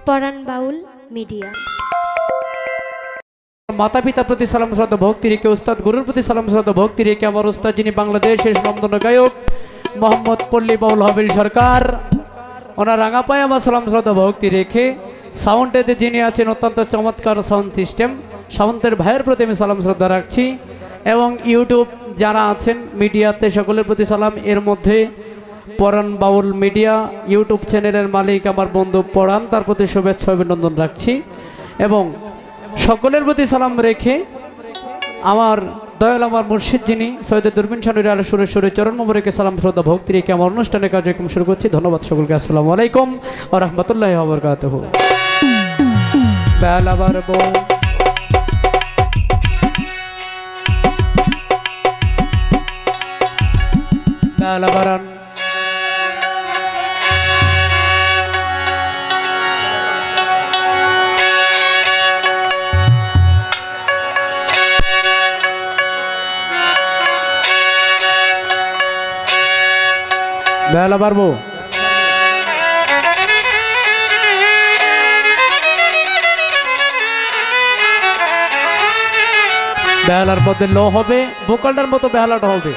পরাণ বাউল media. মাতা পিতার প্রতি সালাম শ্রদ্ধা ভক্তি রেখে, উস্তাদ গুরুর প্রতি সালাম শ্রদ্ধা ভক্তি রেখে আমার উস্তাদ যিনি বাংলাদেশের নন্দন গায়ক মোহাম্মদ পল্লী বাউল হাবিল সরকার, ওনার রাঙা পায়ে আমার সালাম শ্রদ্ধা ভক্তি রেখে সাউন্ডেতে যিনি আছেন অত্যন্ত চমৎকার সাউন্ড সিস্টেম, সাউন্ডের ভাইয়ের প্রতি আমি সালাম শ্রদ্ধা রাখছি এবং ইউটিউব যারা আছেন মিডিয়াতে সকলের প্রতি সালাম। এর মধ্যে পরাণ বাউল মিডিয়া ইউটিউব চ্যানেলের মালিক আমার বন্ধু পরাণ, তার প্রতি শুভেচ্ছা অভিনন্দন রাখছি এবং সকলের প্রতি সালাম রেখে আমার দয়াল আমার মুর্শিদ যিনি সৈয়দ দূরবীন শানুর আল সুরেশ্বরের চরণ মোবারকে সালাম শ্রদ্ধা ভক্তি রেখে আমার অনুষ্ঠানের কার্যক্রম শুরু করছি। ধন্যবাদ সকলকে। আসসালামু আলাইকুম ওয়া রাহমাতুল্লাহি ওয়া বারাকাতুহু। বেলা বারবো বেলা বারান বেলা পারবো বেলার মধ্যে লো হবে, ভোকালটার মতো বেলাটা হবে।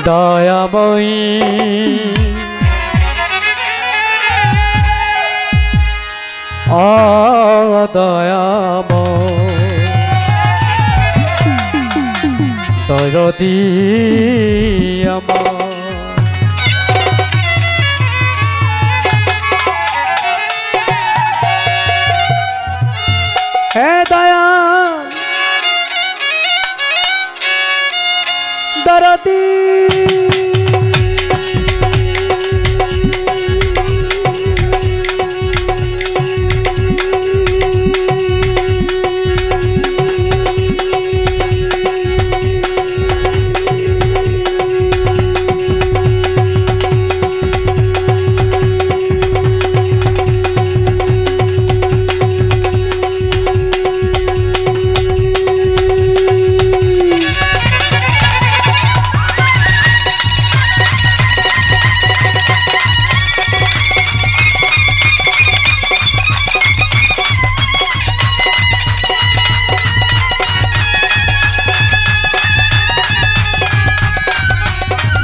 দয়াময়ী দয়াময় দরদি আমার হে দয়া দরদি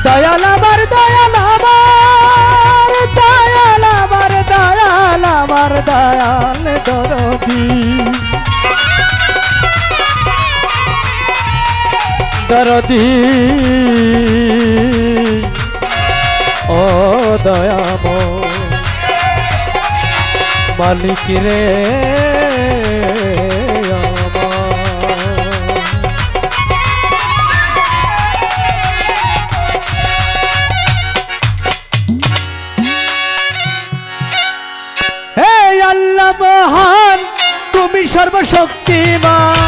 দয়াল আমার দয়াল আমার দয়াল আমার দয়াল আমার দয়াল দরদি দরদি ও দয়াময় মালিক রে মহান তুমি সর্বশক্তিমান,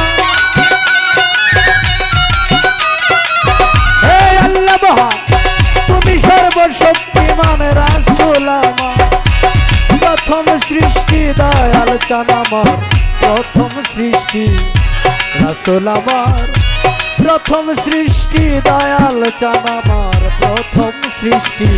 হে আল্লাহ মহান তুমি সর্বশক্তিমান। রাসূল আমার প্রথম সৃষ্টি, দয়াল চান আমার প্রথম সৃষ্টি। রাসূল আমার প্রথম সৃষ্টি, দয়াল চান আমার প্রথম সৃষ্টি।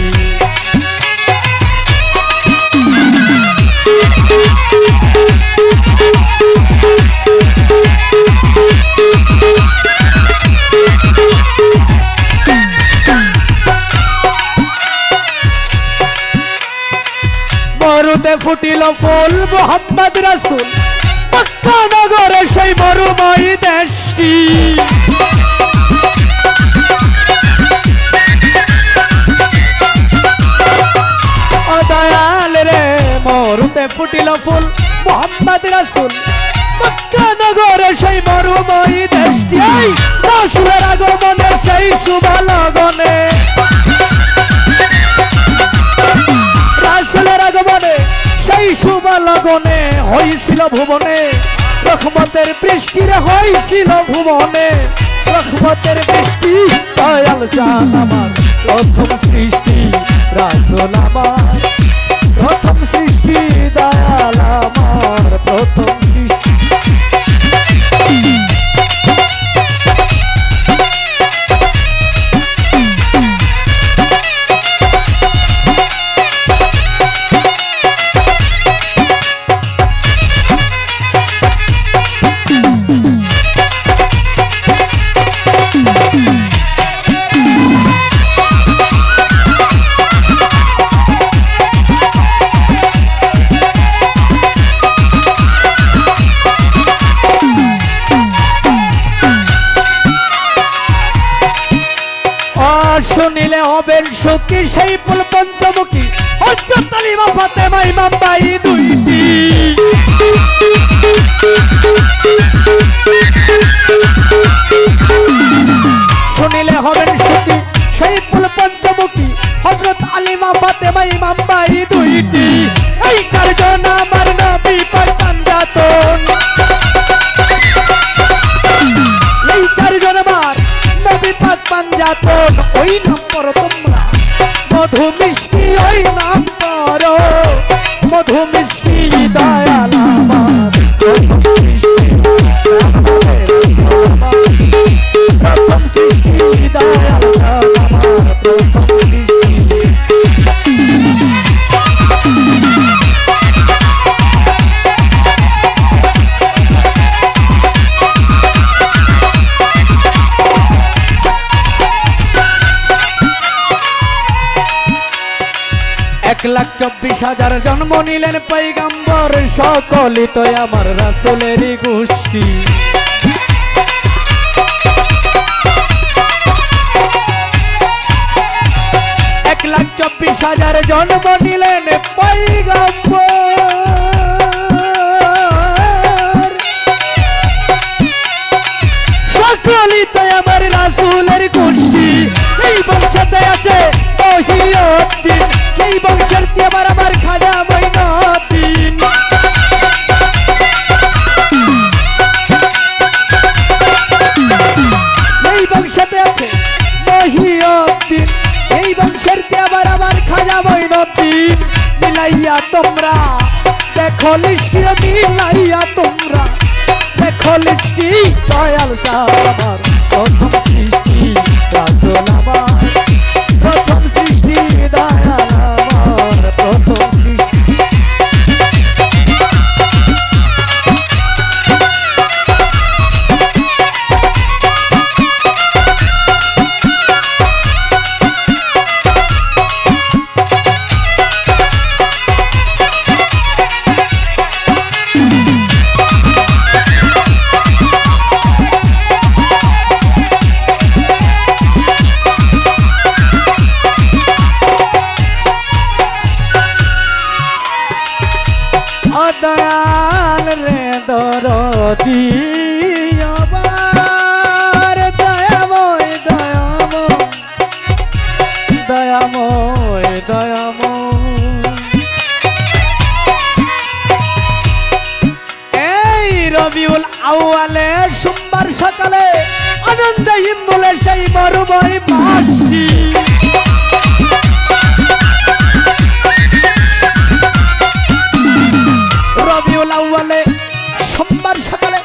মরুতে ফুটিল ফুল মুহাম্মদ রাসূল, মক্কা নগরে সেই মরুময়ী দেশটি। ও দয়াল রে মরুতে ফুটিল ফুল মুহাম্মদ রাসূল, মক্কা নগরে সেই মরুময়ী দেশটি। রাসূলের আগমনে সেই শুভ লগনে, রাসূলের আগমনে সেই শুভ লগনে হয়েছিল ভুবনে রহমতের বৃষ্টি রে, হয়েছিল ভুবনে রহমতের বৃষ্টি। দয়াল চান আমার প্রথম সৃষ্টি, রাসূল আমার প্রথম সৃষ্টি। কি সেই ফুল পঞ্চমুখী হযরত আলিমা ফাতেমা ইমাম ভাই দুইটি শুনিলে হবেন সুখী সেই ফুল পঞ্চমুখী হযরত আলিমা ফাতেমা ইমাম ভাই দুইটি এই চারজন আমার নবী পাক পাঞ্জাতন এই চারজন আমার নবী পাক পাঞ্জাতন ওই নাম পড়ো তোমরা মধু মিষ্টি ওই নাম পড়ো মধু মিষ্টি দয়াল আমার প্রথম সৃষ্টি দয়াল আমার প্রথম সৃষ্টি এক লাখ 24,000 জন্ম নিলেন পয়গম্বর সকলই তো আমার রাসূলেরই গোষ্ঠী এক লাখ 24,000 জন্ম নিলেন পয়গম্বর সকলই তো আমার রাসূলের গোষ্ঠী এই বংশতে আছে মহিউদ্দিন এই বংশের আমার আমার খাজা মঈনুদ্দিন এই বংশতে আছে মহিউদ্দিন এই বংশের আমার আমার খাজা মঈনুদ্দিন মিলাইয়া তোমরা দেখো লিস্টি মিলাইয়া তোমরা দেখো লিস্টি দয়াল আমার প্রথম সৃষ্টি রাসূল আমার প্রথম সৃষ্টি দয়াল আমার প্রথম সৃষ্টি দয়াল রে দরদি আমার দয়াময় দয়াময় দয়াময় দয়াময় এই রবিউল আউয়ালের সোমবার সকালে আনন্দে হিম্মলে সেই মরুময় মাসটি রবিউল আউয়ালে সোমবার সকালে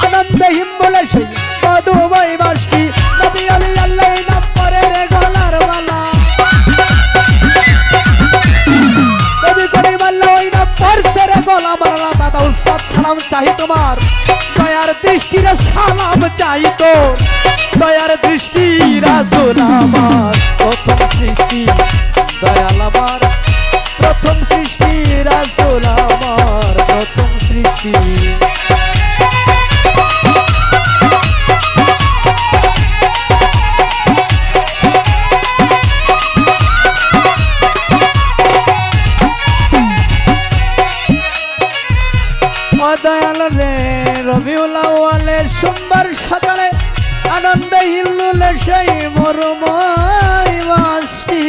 আনন্দে হিম্মলে সেই মধুময় মাসটি নবী আলী আল্লাহ নাম পরে রে গলার মালা নবী করিম আল্লাহ ওই নাম পরছে রে গলা মালা দাদা উস্তাদ সালাম চাই তোমার দয়ার দৃষ্টির সালাম চাই তো দয়ার দৃষ্টি রাসূল আমার প্রথম সৃষ্টি দয়াল আমার প্রথম সৃষ্টি রাসূল আমার প্রথম সৃষ্টি দয়াল রে রবিউল আউয়ালের সোমবার সকালে আনন্দে হিল্লুলে সেই মরুময় মাসটি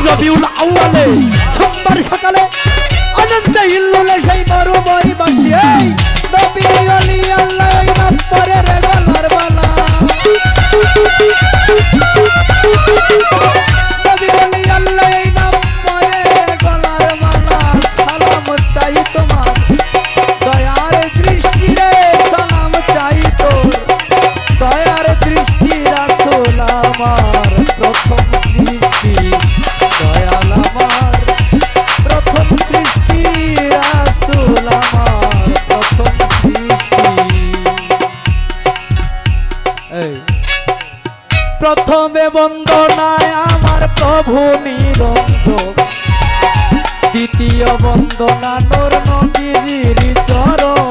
রবিউল আউয়ালে সোমবার সকালে আনন্দে হিল্লুলে সেই মরুময় মাসটি এই নবী আলী আল্লাহ নাম পরে রে গলার মালা নবী আলী আল্লাহ নাম পরে গলার মালা সালাম চাই তোমার দয়ার দৃষ্টি রে সালাম চাই তোর দয়ার দৃষ্টি রাসূল আমার প্রথম সৃষ্টি দয়াল আমার প্রথম সৃষ্টি রাসূল আমার প্রথম সৃষ্টি এই প্রথমে বন্দনায় আমার প্রভু নিরঞ্জন দ্বিতীয় বন্দনা নূর নবীর চরণ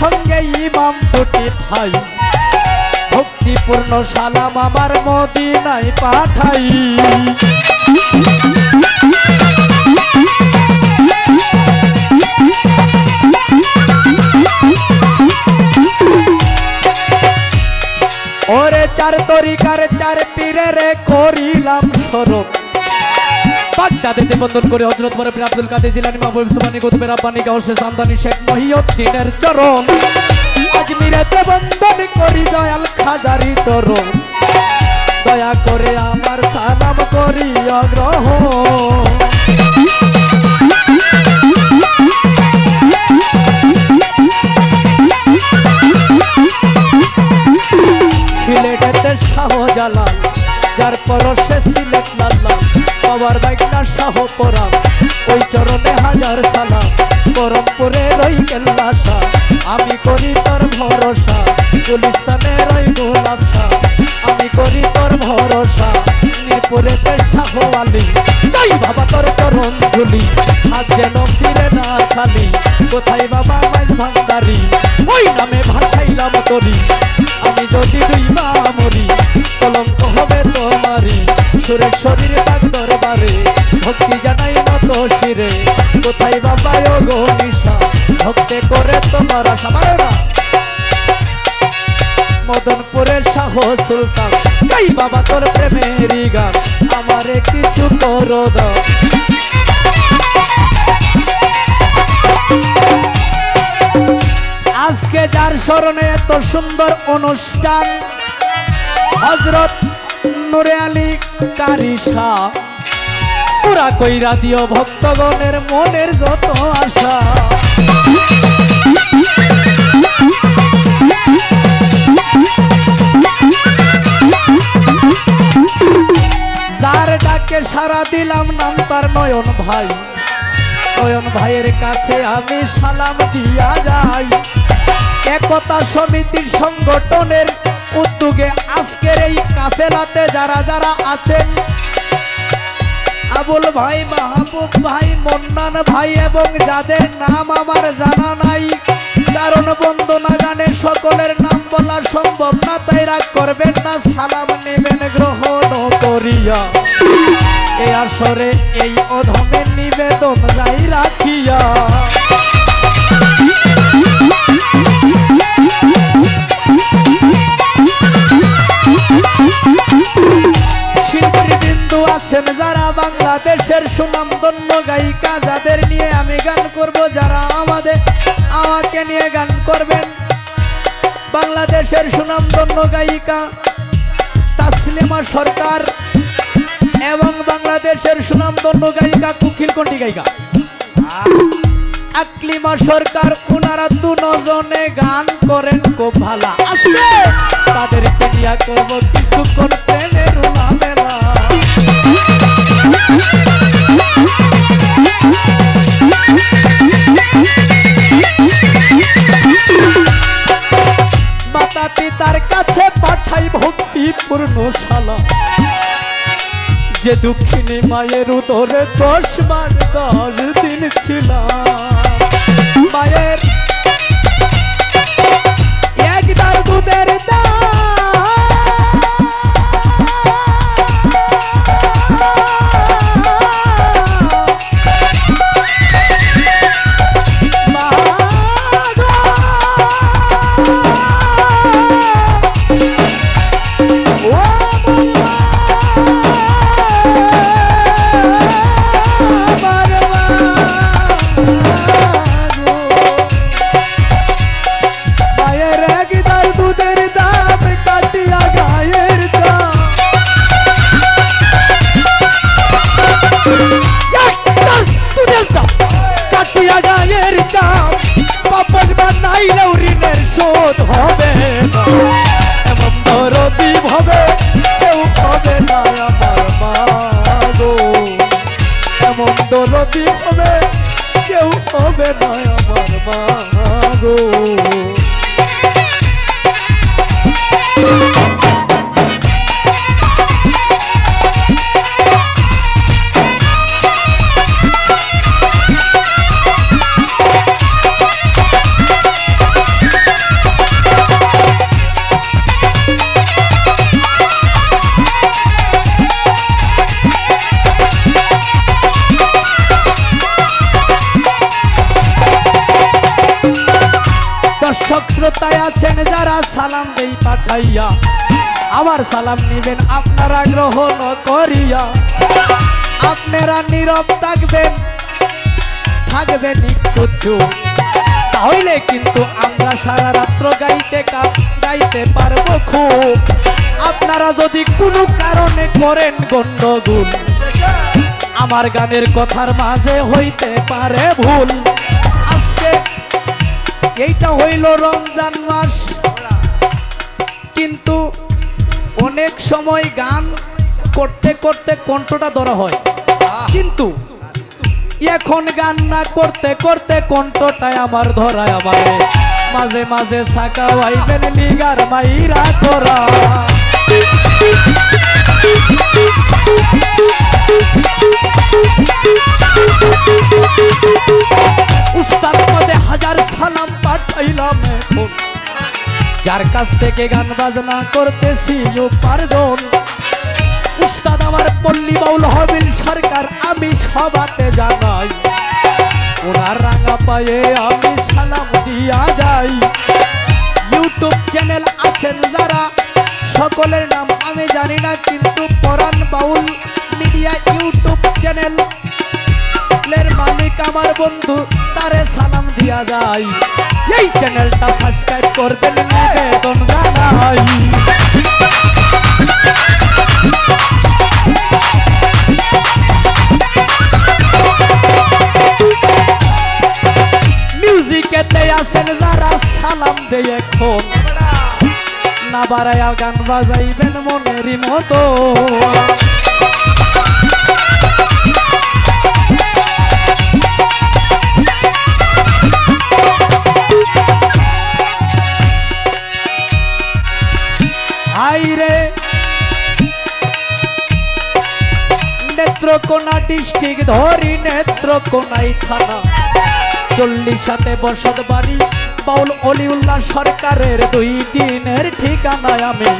সঙ্গে ইমাম দুটি ভাই ভক্তিপূর্ণ সালাম আমার মদিনায় পাঠাই। ওরে চার তরিকার চার পীরের করিলাম স্মরণ। বাগদাদেতে বন্দন করে হযরত বরফ আব্দুল কাদের জিলানী, মাহবুব সুবহানী, কুতুব রাব্বানী, গাউসে সামদানি, শেখ মহিউদ্দিনের চরণ। আজমিরেতে বন্দন করি দয়াল খাজারি চরণ। দয়া করে আমার সালাম করি অগ্রহণ। সিলেটেতে শাহজালাল, যার পরশে সিলেট লাল্লাম, বাবার বাইকটা শাহ পরাম, ওই চরণে হাজার সালাম। বরমপুরে রই কেল্লা শাহ, আমি করি তোর ভরসা। গুলিস্তানের ওই গোলাপ শাহ, আমি করি তোর ভরসা। মিরপুরেতে শাহ আলী, তাই বাবা তোর চরণ ধুলি, হাত যেন ফিরে না খালি। কোথায় বাবা মাইজ ভান্ডারি, ওই নামে ভাসাইলাম তরি। আমি যদি দুই বা মরি, কলঙ্ক হবে তোমারি। সুরেশ্বরীর বাগ দরবারে ভক্তি জানাই নত শিরে। কোথায় বাবা গো নিশা, ভক্তে করে তোমার আশা। মারো না মদনপুরের শাহ সুলতান, গাই বাবা তোর প্রেমেরই গান, আমারে কিছু করো দাও। আজকে যার স্মরণে এত সুন্দর অনুষ্ঠান, হযরত নূরে আলী কারি শাহ, পুরা কইরা দিও ভক্তগণের মনের যত আশা। যার ডাকে সারা দিলাম নাম তার নয়ন ভাই। নয়ন ভাইয়ের কাছে আমি সালাম দিয়া যাই। একতা সমিতির সংগঠনের উদ্যোগে আজকের এই কাফেলাতে যারা যারা আছেন, আবুল ভাই, মাহবুব ভাই, মন্নান ভাই এবং যাদের নাম আমার জানা নাই, কারণ বন্দনা গানে সকলের নাম বলা সম্ভব না, তাই রাগ করবেন না, সালাম নেবেন গ্রহণ করিয়া। এই আসরে এই অধমের নিবেদন যাই রাখিয়া। শিল্পী বিন্দু আছেন যারা বাংলাদেশের সুনামধন্য গায়িকা, যাদের নিয়ে আমি গান করব, যারা আমাকে নিয়ে গান করবেন। বাংলাদেশের সুনামধন্য গায়িকা তাসলিমা সরকার এবং বাংলাদেশের সুনামধন্য গায়িকা কুকিল কন্টি গায়িকা আকলিমা সরকার, ওনারা দুজনে গান করেন খুব ভালো। আছে তাদেরকে নিয়ে করব কিছুক্ষণ প্রেমের মেলা। মাতা পিতার কাছে পাঠাই ভক্তিপূর্ণ সালাম, যে দুঃখিনী মায়ের উদরে 10 বার 10 দিন ছিলাম। মায়ের একবার দুধের শোধ হবে না, এমন দরদি ভাবে কেউ হবে না আমার মা গো। এমন দরদি ভাবে কেউ হবে না আমার মা গো। দর্শক শ্রোতায় আছেন যারা সালাম দেই পাঠাইয়া, আমার সালাম নিবেন আপনারা গ্রহণ করিয়া। আপনারা নীরব থাকবেন, থাকবেন একটু চুপ, তাহলে কিন্তু আমরা সারা রাত্র গাইতে পারবো খুব। আপনারা যদি কোনো কারণে করেন গন্ডগোল, আমার গানের কথার মাঝে হইতে পারে ভুল। আজকে এইটা হইল রমজান মাস, কিন্তু অনেক সময় গান করতে করতে কণ্ঠটা ধরা হয়, কিন্তু এখন গান না করতে করতে কণ্ঠটায় আমার ধরায় আমারে মাঝে মাঝে সাকা ভাইবেন লিগার মাইরা তোরা। উস্তাদ পদে হাজার সালাম পাঠাইলাম এখন, যার কাছ থেকে গান বাজনা করতেছি উপার্জন। উস্তাদ আমার পল্লী বাউল হবিল সরকার, আমি সবাতে জানাই ওনার রাঙা পায়ে আমি সালাম দিয়া যাই। ইউটিউব চ্যানেল আছেন যারা, সকলের নাম আমি জানি না, কিন্তু পরাণ বাউল মিডিয়া ইউটিউব চ্যানেলের মালিক আমার বন্ধু, তারে সালাম দিয়া যাই। এই চ্যানেলটা সাবস্ক্রাইব করবেন নিবেদন জানাই। মিউজিকেতে আছেন যারা সালাম দেয় এখন, না বাড়ায়া গান বাজাইবেন মনেরই মতো। হাইরে নেত্রকোনা ডিস্ট্রিক্ট ধরি নেত্রকোনাই থানা, 40 বসত বাড়ি বাউল অলিউল্লাহ সরকারের 2 দিনের ঠিকানায় আমি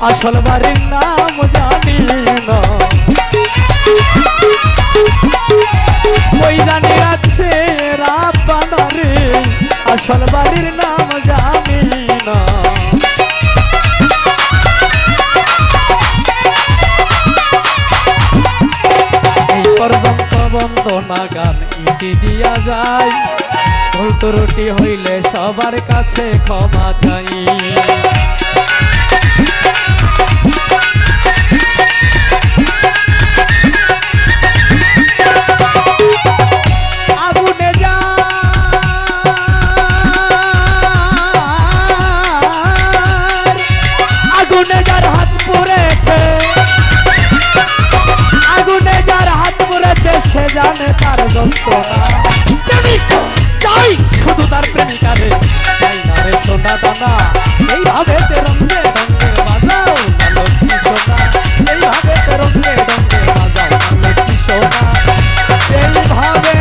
আসল বাড়ির নাম জানি না। ওই জানি আছে রাব্বানারে, আসল বাড়ির নাম জানি না। এই পর্যন্ত বন্দনা গান ইতি দিয়া যায়, ভুল ত্রুটি হইলে সবার কাছে ক্ষমা চাই। আগুনে যার হাত পুড়েছে, আগুনে যার হাত পুড়েছে সে জানে তার যন্ত্রণা। চাই শুধু তার প্রেমিকারে, চাই না রে সোনা দানা। এইভাবে রঙে রঙে বাজাও লক্ষ্মী সোনা, এইভাবে রঙে রঙে বাজাও লক্ষ্মী সোনা, এইভাবে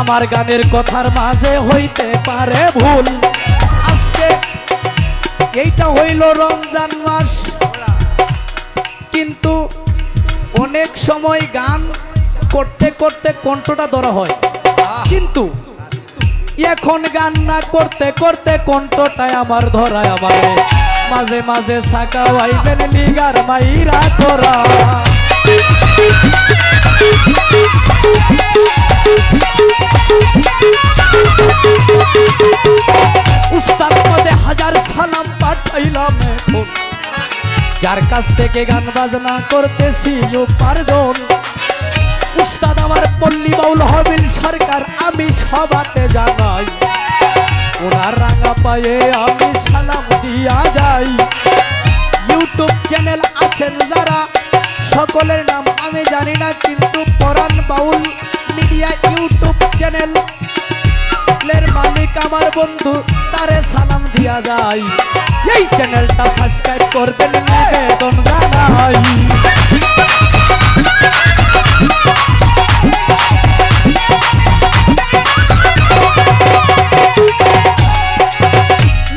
আমার গানের কথার মাঝে হইতে পারে ভুল। আজকে এইটা হইল রমজান মাস, কিন্তু অনেক সময় গান করতে করতে কণ্ঠটা ধরা হয়, কিন্তু এখন গান না করতে করতে কণ্ঠটায় আমার ধরায় আমারে মাঝে মাঝে সাকা ভাইবেন লিগার মাইরা তোরা। উস্তাদ পদে হাজার সালাম পাঠাইলাম এখন, যার কাছ থেকে গান বাজনা করতেছি উপার্জন। উস্তাদ আমার পল্লী বাউল হবিল সরকার, আমি সবাতে জানাই ওনার রাঙা পায়ে আমি সালাম দিয়া যাই। ইউটিউব চ্যানেল আছেন যারা, সকলের নাম আমি জানি না, কিন্তু পরাণ বাউল মিডিয়া ইউটিউব চ্যানেলের মালিক আমার বন্ধু, তারে সালাম দিয়া যাই। এই চ্যানেলটা সাবস্ক্রাইব করবেন নিবেদন জানাই।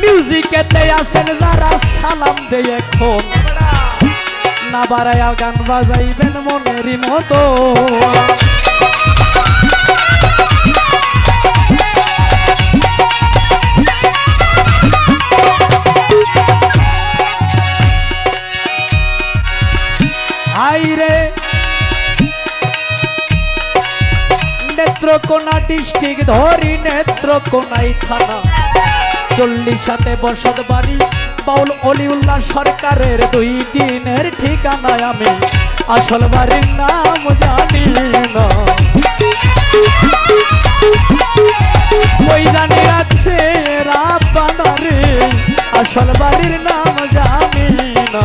মিউজিকেতে আছেন যারা সালাম দেয় এখন, না বাড়ায়া গান বাজাইবেন মনেরই মতো। আইরে নেত্রকোনা ডিস্ট্রিক্ট ধরি নেত্রকোনাই থানা 40 বসত বাড়ি বাউল অলিউল্লাহ সরকারের 2 দিনের ঠিকানায় আমি আসল বাড়ির নাম জানি না। ওই জানি রাখছে রাব্বানা রে আসল বাড়ির নাম জানি না।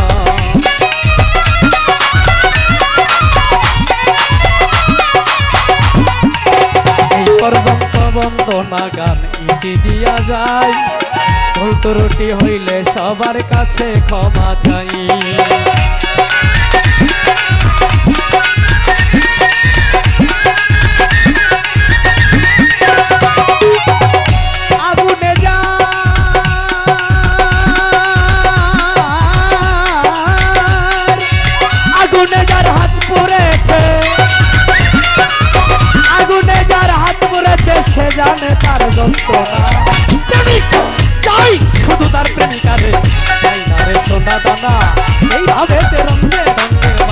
এই পর্যন্ত বন্দনা গান ইতি দিয়া যায় ভুল ত্রুটি হইলে সবার কাছে ক্ষমা চাই। আগুনে যা আগুনে যার হাত পুড়েছে আগুনে যার হাত পুড়েছে সে জানে তার যন্ত্রণা। চাই শুধু তার প্রেমিকারে চাই না রে সোনা দানা এইভাবে রঙে রঙে